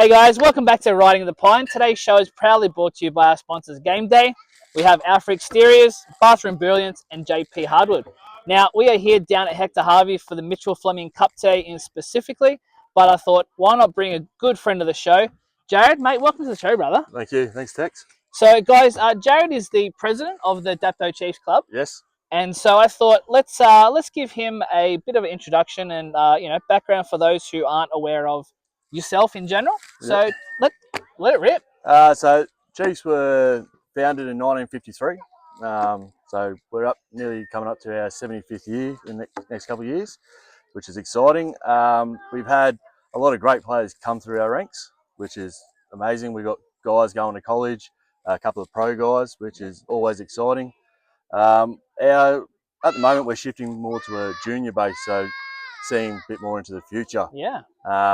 Hey guys, welcome back to Riding the Pine. Today's show is proudly brought to you by our sponsors Game Day. We have Alpha Exteriors, Bathroom Brilliance, and JP Hardwood. Now, we are here down at Hector Harvey for the Mitchell Fleming Cup today in specifically, but I thought, why not bring a good friend of the show? Jarrett, mate, welcome to the show, brother. Thank you. Thanks, Tex. So, guys, Jarrett is the president of the Dapto Chiefs Club. Yes. And so I thought, let's give him a bit of an introduction and background for those who aren't aware of yourself in general. So let it rip. So Chiefs were founded in 1953. So we're nearly coming up to our 75th year in the next couple of years, which is exciting. We've had a lot of great players come through our ranks, which is amazing. We've got guys going to college, a couple of pro guys, which is always exciting. At the moment, we're shifting more to a junior base, so seeing a bit more into the future. Yeah.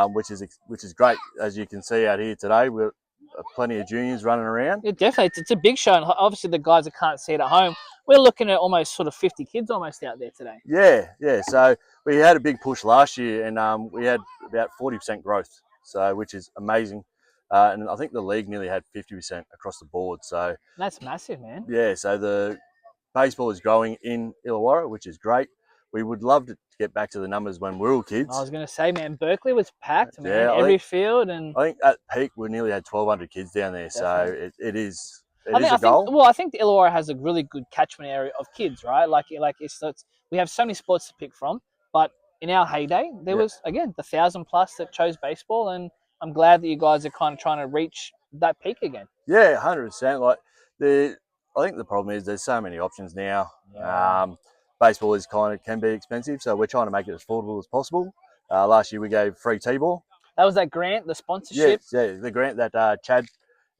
Which is great. As you can see out here today, we're plenty of juniors running around. Yeah, definitely. It's a big show, and obviously the guys that can't see it at home, we're looking at almost sort of 50 kids almost out there today. Yeah. So we had a big push last year, and we had about 40% growth, so which is amazing. And I think the league nearly had 50% across the board. So that's massive, man. Yeah. So the baseball is growing in Illawarra, which is great. We would love to get back to the numbers when we were kids. I was going to say, man, Berkeley was packed, man. Yeah, every field, and I think at peak we nearly had 1,200 kids down there. Definitely. So it is a goal. I think the Illawarra has a really good catchment area of kids, right? We have so many sports to pick from, but in our heyday, there was again the 1,000+ that chose baseball, and I'm glad that you guys are kind of trying to reach that peak again. Yeah, 100%. I think the problem is there's so many options now. Yeah. Baseball can be expensive, so we're trying to make it as affordable as possible. Last year we gave free T-ball. That was that grant, the sponsorship. Yeah, the grant that Chad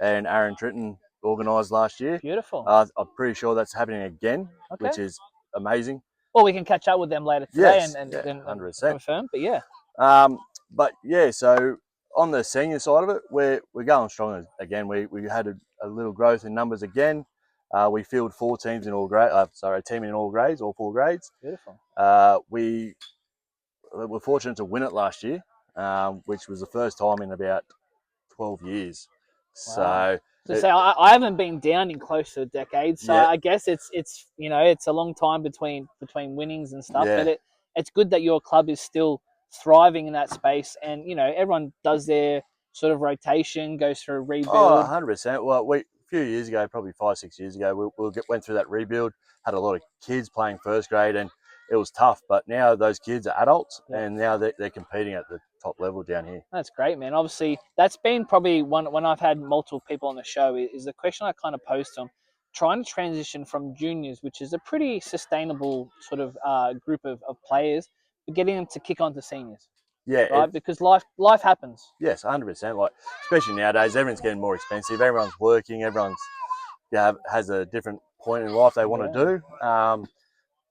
and Aaron Tritton organised last year. Beautiful. I'm pretty sure that's happening again, which is amazing. Well, we can catch up with them later today and 100%. confirm. But yeah. So on the senior side of it, we're going strong again. We had a little growth in numbers again. We fielded 4 teams in all grades. A team in all grades, all 4 grades. Beautiful. We were fortunate to win it last year, which was the first time in about 12 years. Wow. I haven't been down in close to a decade, so I guess it's a long time between winnings and stuff. Yeah. But it's good that your club is still thriving in that space, and everyone does their sort of rotation, goes through a rebuild. Oh, 100%. Well, a few years ago, probably 5-6 years ago, we went through that rebuild. Had a lot of kids playing first grade, and it was tough. But now those kids are adults, and now they're competing at the top level down here. That's great, man. Obviously, that's been probably one when I've had multiple people on the show is the question I kind of posed to them, trying to transition from juniors, which is a pretty sustainable sort of group of players, but getting them to kick on to seniors. Yeah, right. Because life happens. Yes, 100%. Especially nowadays, everyone's getting more expensive. Everyone's working. Everyone's has a different point in life they want to do.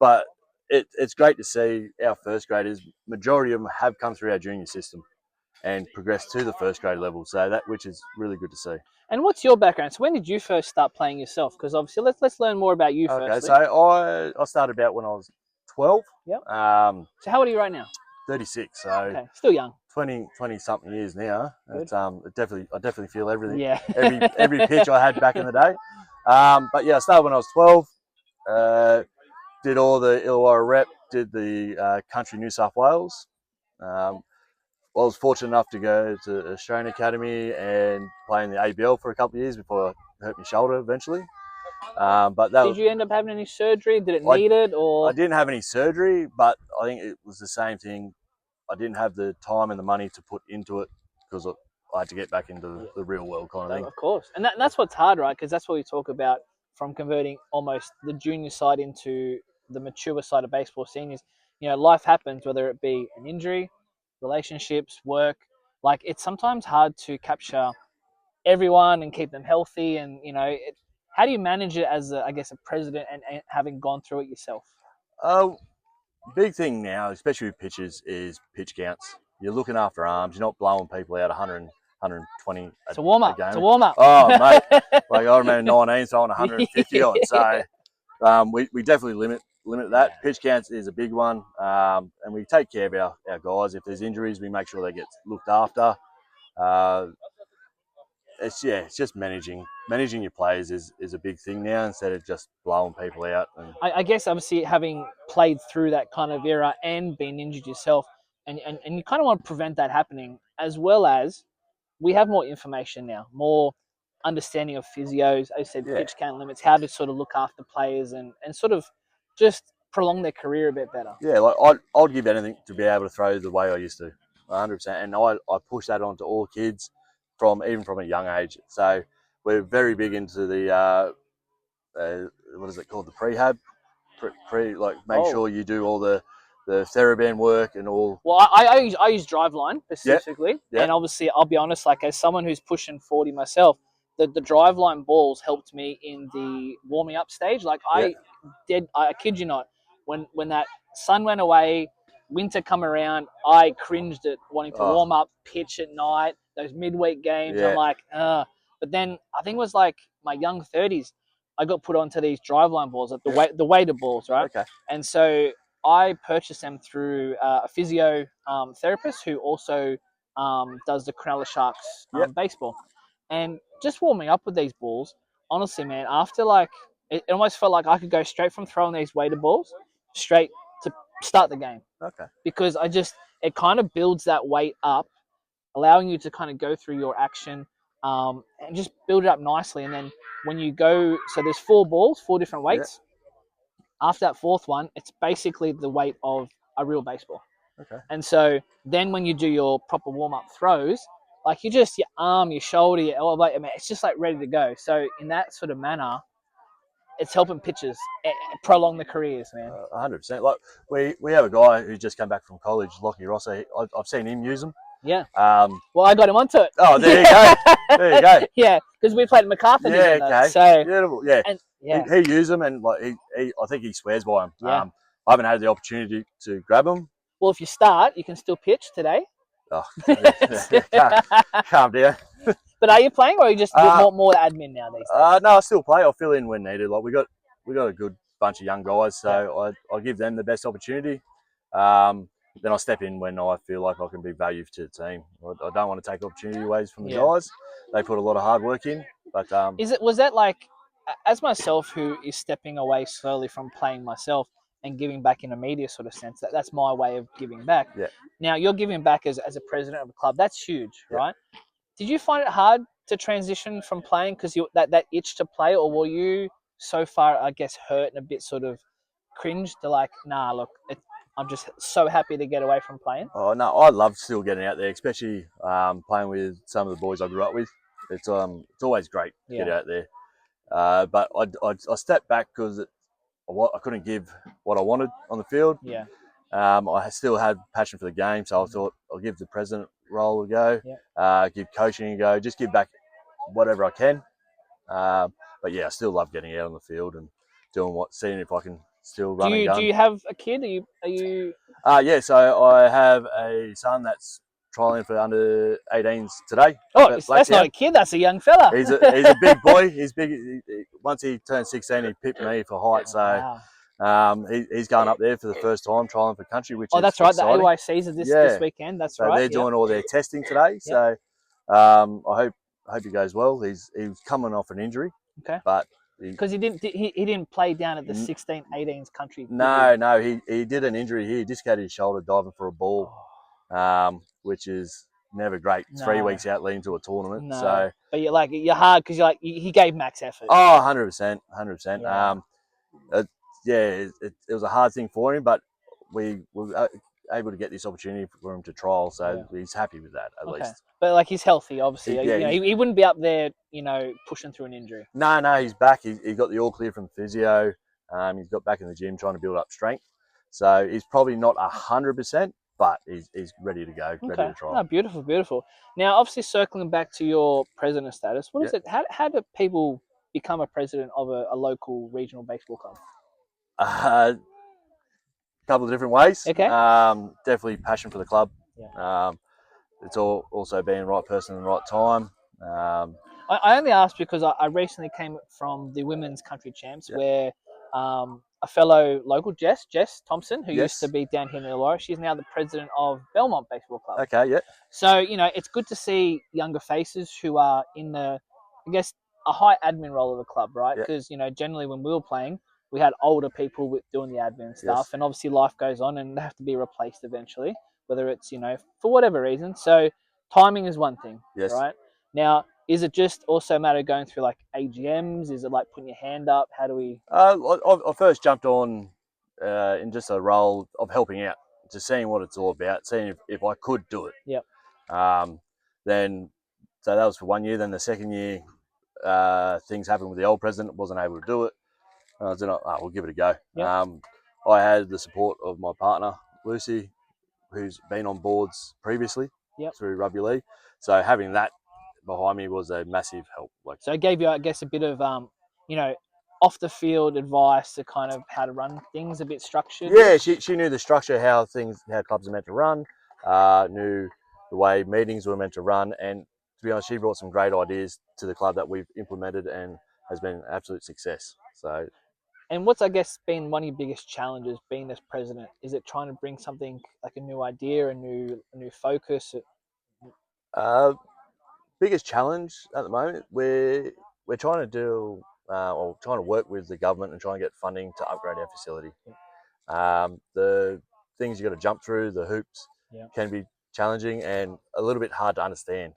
But it's great to see our first graders. Majority of them have come through our junior system and progressed to the first grade level. So which is really good to see. And what's your background? So when did you first start playing yourself? Because obviously, let's learn more about you first. Okay, so I started about when I was 12. Yep. So how old are you right now? 36. So okay, still young. 20 something years now. It's I definitely feel everything. Yeah. every pitch I had back in the day. But yeah, I started when I was 12. Did all the Illawarra rep. Did the country New South Wales. I was fortunate enough to go to Australian Academy and play in the ABL for a couple of years before I hurt my shoulder eventually. Did you end up having any surgery? Did it need it? Or I didn't have any surgery, but I think it was the same thing. I didn't have the time and the money to put into it because I had to get back into the real world kind of thing. Of course. And that's what's hard, right? Because that's what we talk about from converting almost the junior side into the mature side of baseball seniors. Life happens, whether it be an injury, relationships, work. It's sometimes hard to capture everyone and keep them healthy. And, how do you manage it as, a president and having gone through it yourself? Big thing now, especially with pitchers, is pitch counts. You're looking after arms. You're not blowing people out 100, 120 It's a warm-up. game. It's a warm-up. Oh, mate. I remember 19 throwing 150 on. So we definitely limit that. Pitch counts is a big one. And we take care of our guys. If there's injuries, we make sure they get looked after. it's just managing your players is a big thing now instead of just blowing people out. And I guess obviously having played through that kind of era and been injured yourself, and you kind of want to prevent that happening, as well as we have more information now, more understanding of physios, as I said, yeah, pitch count limits, how to sort of look after players and sort of just prolong their career a bit better. yeah, like I'd give anything to be able to throw the way I used to, 100%. And I push that onto all kids even from a young age. So we're very big into the what is it called, the prehab, like make sure you do all the TheraBand work and all. Well, I use Driveline specifically, yeah, and obviously I'll be honest, like as someone who's pushing 40 myself, the Driveline balls helped me in the warming up stage. Like I kid you not, when that sun went away, winter come around, I cringed at wanting to warm up, pitch at night, those midweek games. I'm Yeah. like, but then I think it was like my young 30s, I got put onto these Driveline balls, like the weighted balls, right? Okay. And so I purchased them through a physio therapist who also does the Cronulla Sharks baseball. And just warming up with these balls, honestly, man, after like, it almost felt like I could go straight from throwing these weighted balls straight to start the game. Okay. Because it kind of builds that weight up, allowing you to kind of go through your action and just build it up nicely. And then when you go, so there's 4 balls, 4 different weights. After that 4th one, it's basically the weight of a real baseball. Okay. And so then when you do your proper warm-up throws, like your arm, your shoulder, your elbow, I mean, it's just like ready to go. So in that sort of manner, it's helping pitchers prolong the careers, man. 100%. Like we have a guy who just came back from college, Lockie Rosso. I've seen him use them. Yeah. Well, I got him onto it. Oh, there you go. There you go. Yeah, because we played at MacArthur together. Okay. So beautiful. Yeah. And, he used them, and like I think he swears by them. Yeah. I haven't had the opportunity to grab them. Well, if you start, you can still pitch today. Oh, calm down. But are you playing, or are you just more admin now these days? No, I still play. I'll fill in when needed. Like we got a good bunch of young guys, so I give them the best opportunity. Then I'll step in when I feel like I can be value to the team. I don't want to take opportunity away from the guys. They put a lot of hard work in. But was that like, as myself who is stepping away slowly from playing myself and giving back in a media sort of sense, that's my way of giving back. Yeah. Now you're giving back as a president of a club. That's huge, right? Did you find it hard to transition from playing because that itch to play, or were you so far, I guess, hurt and a bit sort of cringed to like, nah, look, I'm just so happy to get away from playing? Oh no, I love still getting out there, especially playing with some of the boys I grew up with. It's always great to get out there. But I stepped back because I couldn't give what I wanted on the field. Yeah. I still had passion for the game, so I thought I'll give the president role a go. Yeah. Give coaching a go. Just give back whatever I can. But yeah, I still love getting out on the field and seeing if I can still run and gun. Do you have a kid? Are you? Yeah, so I have a son that's trialing for under 18s today. Oh, that's not a kid. That's a young fella. He's a big boy. He's big. Once he turned 16, he picked me for height. So he's going up there for the first time trialing for country, which is that's right. exciting. The AYCs are this weekend. That's right. They're doing all their testing today. So I hope he goes well. He's coming off an injury. Okay. But because he didn't play down at the 16-18s country. No, he did an injury here. He dislocated his shoulder diving for a ball, which is never great. 3 weeks out leading to a tournament. No. So, but you're hard because he gave max effort. Oh, 100%. It was a hard thing for him, but we were able to get this opportunity for him to trial, so he's happy with that at least. But like he's healthy, obviously. He wouldn't be up there, pushing through an injury. No, he's back. He got the all clear from physio. He's got back in the gym trying to build up strength. So he's probably not 100%, but he's ready to go, ready to try. No, beautiful. Now, obviously, circling back to your president status, what is it? How do people become a president of a local regional baseball club? A couple of different ways. Okay. Definitely passion for the club. Yeah. It's also being the right person in the right time. I only asked because I recently came from the women's country champs where a fellow local, Jess Thompson, who used to Yes. be down here in Illawarra. She's now the president of Belmont Baseball Club. Okay. Yeah. So, it's good to see younger faces who are in I guess, a high admin role of the club, right? Yeah. Because, generally when we were playing, we had older people doing the admin stuff, Yes. and obviously life goes on and they have to be replaced eventually, whether it's, for whatever reason. So timing is one thing, Yes. right? Now, is it just also a matter of going through like AGMs? Is it like putting your hand up? How do we? I first jumped on in just a role of helping out, just seeing what it's all about, seeing if I could do it. Yep. Then, so that was for 1 year. Then the second year, things happened with the old president, wasn't able to do it. I was like, we'll give it a go. Yep. I had the support of my partner, Lucy, who's been on boards previously through rugby league. So having that behind me was a massive help. So it gave you, I guess, a bit of, off the field advice to kind of how to run things a bit structured. Yeah, she knew the structure, how clubs are meant to run, knew the way meetings were meant to run, and to be honest, she brought some great ideas to the club that we've implemented and has been an absolute success. So. And what's, I guess, been one of your biggest challenges being as president? Is it trying to bring something like a new idea, a new focus? Biggest challenge at the moment, we're trying to do or trying to work with the government and try and get funding to upgrade our facility. The things you got to jump through, the hoops, can be challenging and a little bit hard to understand.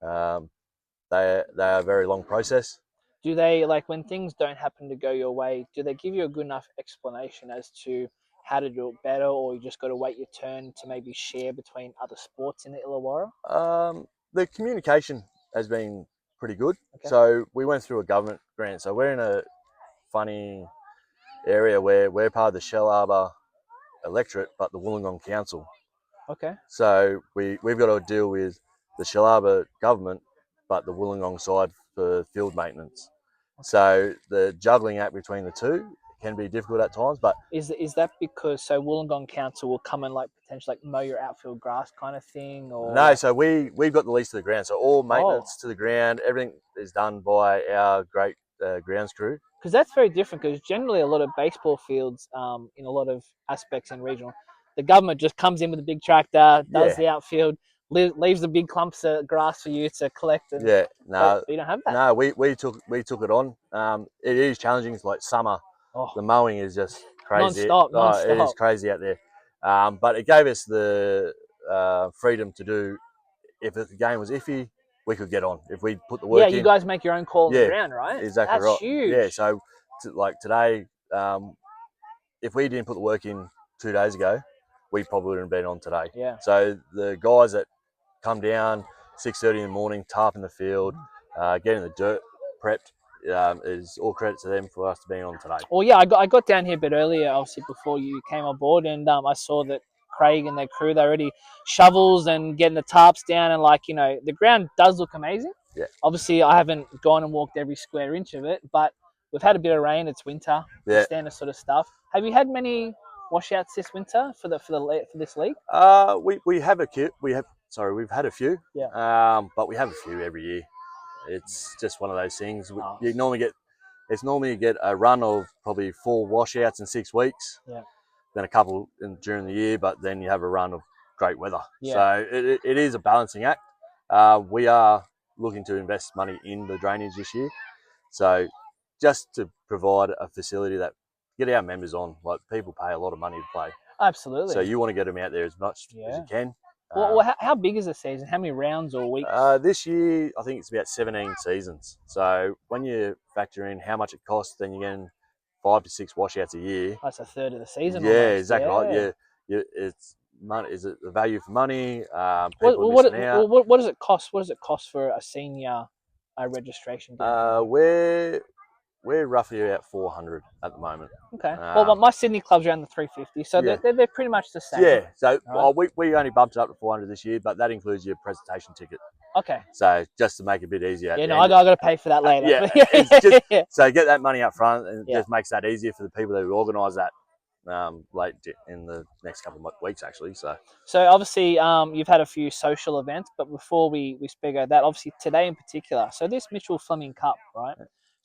They are a very long process. Do they, like, when things don't happen to go your way, do they give you a good enough explanation as to how to do it better, or you just got to wait your turn to maybe share between other sports in the Illawarra? The communication has been pretty good. Okay. So we went through a government grant. So we're in a funny area where we're part of the Shell Harbour electorate, but the Wollongong Council. Okay. So we've got to deal with the Shell Harbour government, but the Wollongong side for field maintenance. So the juggling act between the two can be difficult at times, but is that because Wollongong Council will come and like potentially like mow your outfield grass kind of thing, or no? So we've got the lease to the ground, so all maintenance to the ground, everything is done by our great grounds crew. Because that's very different. Because generally, a lot of baseball fields, in a lot of aspects in regional, the government just comes in with a big tractor, does the outfield, leaves the big clumps of grass for you to collect. And, but you don't have that. No, we took it on. It is challenging. It's like summer. The mowing is just crazy. Non-stop. It is crazy out there. But it gave us the freedom to do. If the game was iffy, we could get on. If we put the work in. Yeah, you guys make your own call on the ground, right? Exactly That's right. huge. Yeah, so like today, if we didn't put the work in 2 days ago, we probably wouldn't have been on today. Yeah. So the guys that come down 6:30 in the morning, tarping the field, getting the dirt prepped, is all credit to them for us to being on today. Well, yeah, I got down here a bit earlier, obviously before you came on board, and I saw that Craig and their crew, they're already shovels and getting the tarps down, and the ground does look amazing. Yeah. Obviously, I haven't gone and walked every square inch of it, but we've had a bit of rain. It's winter. Yeah. Standard sort of stuff. Have you had many washouts this winter for this league? We have a few. We've had a few. Yeah. But we have a few every year. It's just one of those things. You normally get a run of probably 4 washouts in 6 weeks. Yeah. Then a couple during the year, but then you have a run of great weather. Yeah. So it is a balancing act. We are looking to invest money in the drainage this year. So just to provide a facility that get our members on. Like, people pay a lot of money to play. Absolutely. So you want to get them out there as much as you can. Well, how big is the season? How many rounds or weeks? This year, I think it's about 17 seasons. So when you factor in how much it costs, then you're getting 5 to 6 washouts a year. That's a third of the season. Yeah, almost. exactly right. Yeah, it's money. Is it the value for money? What does it cost? What does it cost for a senior registration? We're roughly about 400 at the moment. Okay. Well, my Sydney club's around the 350, so they're pretty much the same. Yeah. So right? we only bumped it up to 400 this year, but that includes your presentation ticket. Okay. So just to make it a bit easier. Yeah, no, I got to pay for that later. So get that money up front, and it just makes that easier for the people that organise that late in the next couple of weeks, actually. So obviously, you've had a few social events, but before we speak about that, obviously today in particular, so this Mitchell Fleming Cup, right?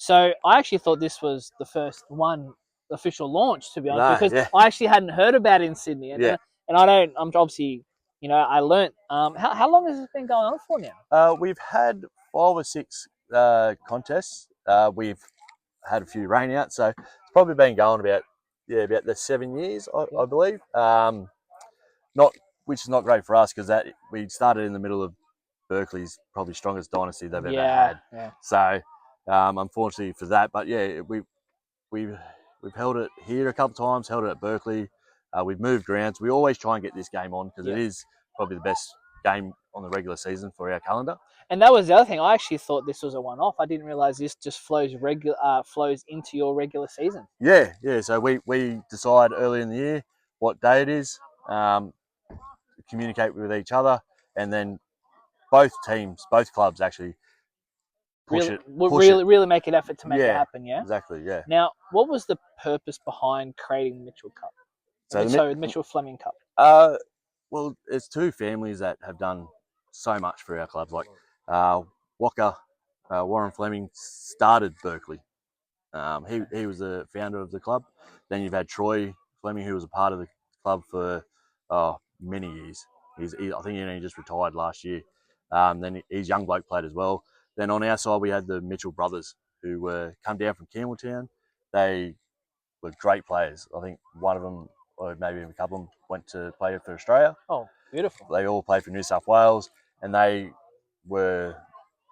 So I actually thought this was the first one official launch, to be honest, because yeah. I actually hadn't heard about it in Sydney, and I don't. I'm obviously, I learnt. How long has this been going on for now? We've had 5 or 6 contests. We've had a few rainouts, so it's probably been going about the 7 years, I believe. Not which is not great for us because we started in the middle of Berkeley's probably strongest dynasty they've ever had. Yeah. So unfortunately for that, but yeah, we've held it here a couple of times, held it at Berkeley. We've moved grounds. We always try and get this game on because it is probably the best game on the regular season for our calendar. And that was the other thing. I actually thought this was a one-off. I didn't realize this just flows into your regular season. Yeah. So we decide early in the year what day it is, communicate with each other, and then both clubs actually really make an effort to make it happen. Yeah, exactly. Yeah. Now, what was the purpose behind creating the Mitchell Cup? The Mitchell Fleming Cup. Well, it's 2 families that have done so much for our clubs. Like Walker, Warren Fleming started Berkeley. He was the founder of the club. Then you've had Troy Fleming, who was a part of the club for many years. I think he only just retired last year. Then his young bloke played as well. Then on our side, we had the Mitchell brothers, who come down from Campbelltown. They were great players. I think one of them, or maybe a couple of them, went to play for Australia. Oh, beautiful. They all played for New South Wales, and they were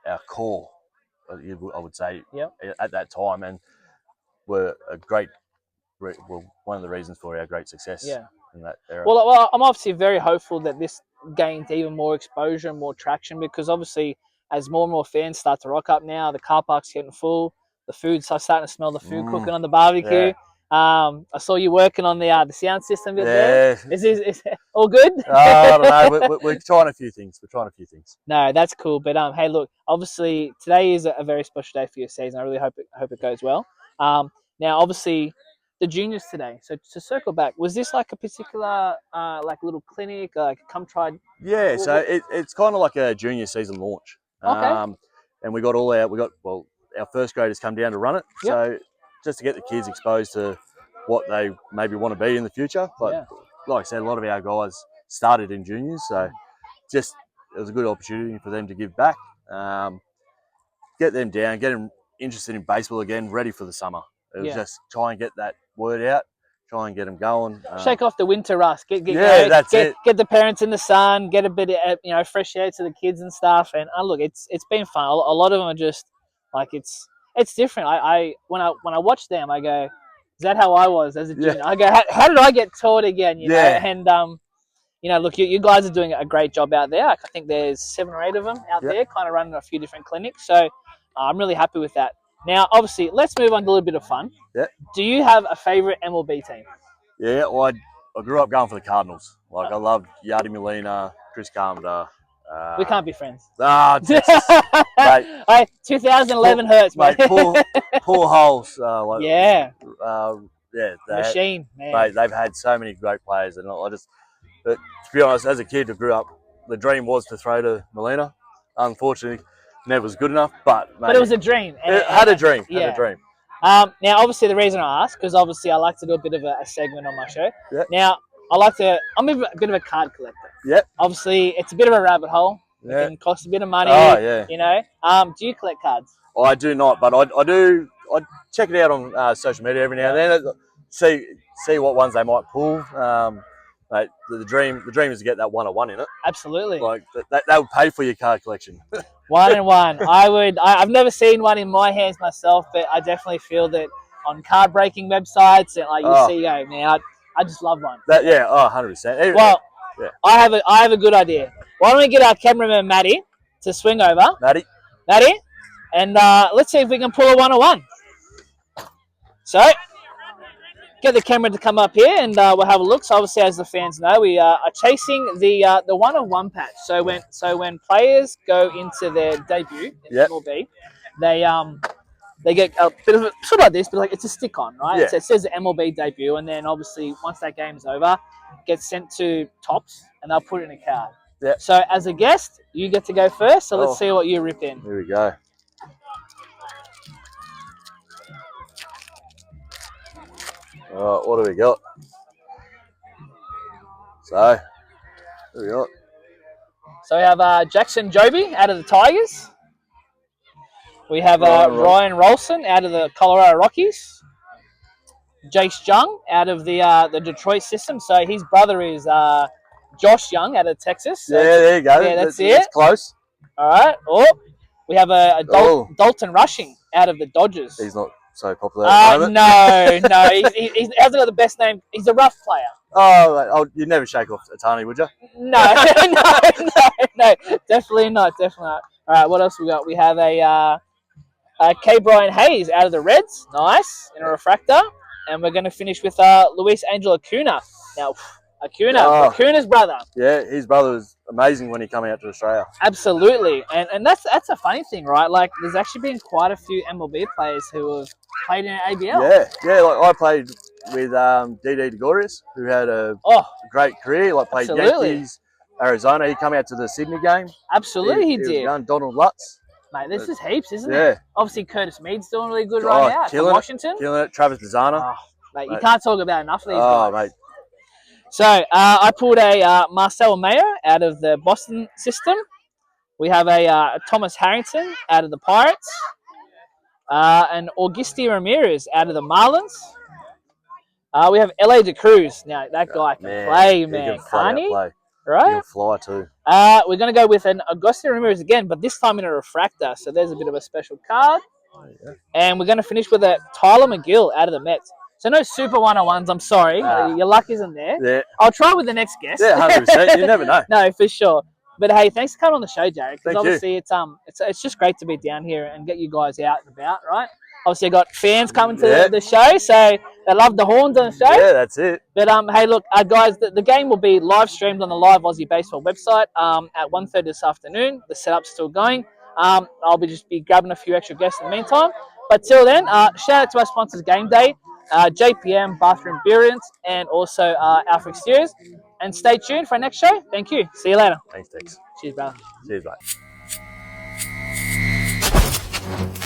our core, I would say, at that time, and were one of the reasons for our great success in that era. Well, I'm obviously very hopeful that this gains even more exposure and more traction, because obviously as more and more fans start to rock up now, the car park's getting full, the food's starting to smell the food cooking on the barbecue. I saw you working on the sound system bit there. Is it all good? I don't know. We're trying a few things. No, that's cool. But hey, look, obviously today is a very special day for your season. I really hope it goes well. Now, obviously, the juniors today. So to circle back, was this like a particular like little clinic, like come try? Yeah, so it's kind of like a junior season launch. Okay. And we got our first graders come down to run it. Yep. So just to get the kids exposed to what they maybe want to be in the future. Like I said, a lot of our guys started in juniors, so it was a good opportunity for them to give back, get them down, get them interested in baseball again, ready for the summer. It was just try and get that word out, try and get them going. Shake off the winter rust. Get the parents in the sun, get a bit of fresh air to the kids and stuff. And look, it's been fun. A lot of them are just like it's different. When I watch them, I go, is that how I was as a junior? I go, how did I get taught again? You know, and look, you guys are doing a great job out there. I think there's 7 or 8 of them out there, kind of running a few different clinics. So I'm really happy with that. Now, obviously, let's move on to a little bit of fun. Yeah. Do you have a favourite MLB team? Yeah, well, I grew up going for the Cardinals. Like, I loved Yadi Molina, Chris Carpenter. We can't be friends. Texas. Mate, 2011 hurts, mate. Poor holes. Machine, man. Mate, they've had so many great players, and but to be honest, as a kid, I grew up. The dream was to throw to Molina. Unfortunately, never was good enough. But it was a dream. Had a dream. Now, obviously, the reason I ask, because obviously I like to do a bit of a segment on my show. Yep. Now, I'm a bit of a card collector. Yep. Obviously, it's a bit of a rabbit hole. Yeah. It can cost a bit of money. Oh, yeah. You know. Do you collect cards? I do not, but I do. I check it out on social media every now and then. See what ones they might pull. Mate, the dream is to get that 1-1 in it. Absolutely. Like that would pay for your card collection. 1-1. I've never seen one in my hands myself, but I definitely feel that on card breaking websites and see, man, I just love one. 100%. Well, I have a good idea. Why don't we get our cameraman Matty to swing over? Matty, and let's see if we can pull a 1-1. So, get the camera to come up here, and we'll have a look. So, obviously, as the fans know, we are chasing the 1-1 patch. So when players go into their debut in MLB, they get a bit of sort of like this, but like it's a stick on, right? Yeah. So it says MLB debut, and then obviously once that game's over, it gets sent to Tops, and they'll put it in a card. Yeah. So as a guest, you get to go first. So let's see what you rip in. Here we go. All right, what do we got? So, what do we got? So we have Jackson Joby out of the Tigers. We have Ryan Rolson out of the Colorado Rockies. Jace Jung out of the Detroit system. So his brother is Josh Young out of Texas. So yeah, there you go. Yeah, that's it. It's close. All right. We have Dalton Rushing out of the Dodgers. He's not so popular at the moment. No. He hasn't got the best name. He's a rough player. Oh, you'd never shake off Atani, would you? No, no, definitely not. All right, what else we got? We have a K. Brian Hayes out of the Reds. Nice, in a refractor. And we're going to finish with Luis Angel Acuna. Now, Acuna's brother. Yeah, his brother was amazing when he came out to Australia. Absolutely. And that's a funny thing, right? Like, there's actually been quite a few MLB players who have played in ABL. Yeah, like I played with D.D. DeGorius, who had a great career, like played Yankees, Arizona. He came out to the Sydney game. Absolutely, he did. Donald Lutz. Mate, this is heaps, isn't it? Obviously, Curtis Mead's doing really good right now for Washington. Killing it. Travis Bazzana. Mate, you can't talk about enough of these guys. Mate. So, I pulled a Marcel Mayo out of the Boston system. We have a Thomas Harrington out of the Pirates. And Augusti Ramirez out of the Marlins. We have L.A. De Cruz. Now, that guy can play, man. Can't he? Right? He can fly too. We're going to go with an Augusti Ramirez again, but this time in a refractor. So there's a bit of a special card. And we're going to finish with a Tyler McGill out of the Mets. So no Super 101s, I'm sorry. Your luck isn't there. Yeah. I'll try with the next guest. Yeah, 100%. You never know. No, for sure. But hey, thanks for coming on the show, Jarrett. Because Thank obviously it's just great to be down here and get you guys out and about, right? Obviously, I got fans coming to the show, so they love the horns on the show. Yeah, that's it. But hey, look, guys, the game will be live streamed on the Live Aussie Baseball website at 1:30 this afternoon. The setup's still going. I'll just be grabbing a few extra guests in the meantime. But till then, shout out to our sponsors, Game Day, JPM, Bathroom Brilliance, and also Alpha Exteriors. And stay tuned for our next show. Thank you. See you later. Thanks, Tex. Cheers, brother. Cheers, mate.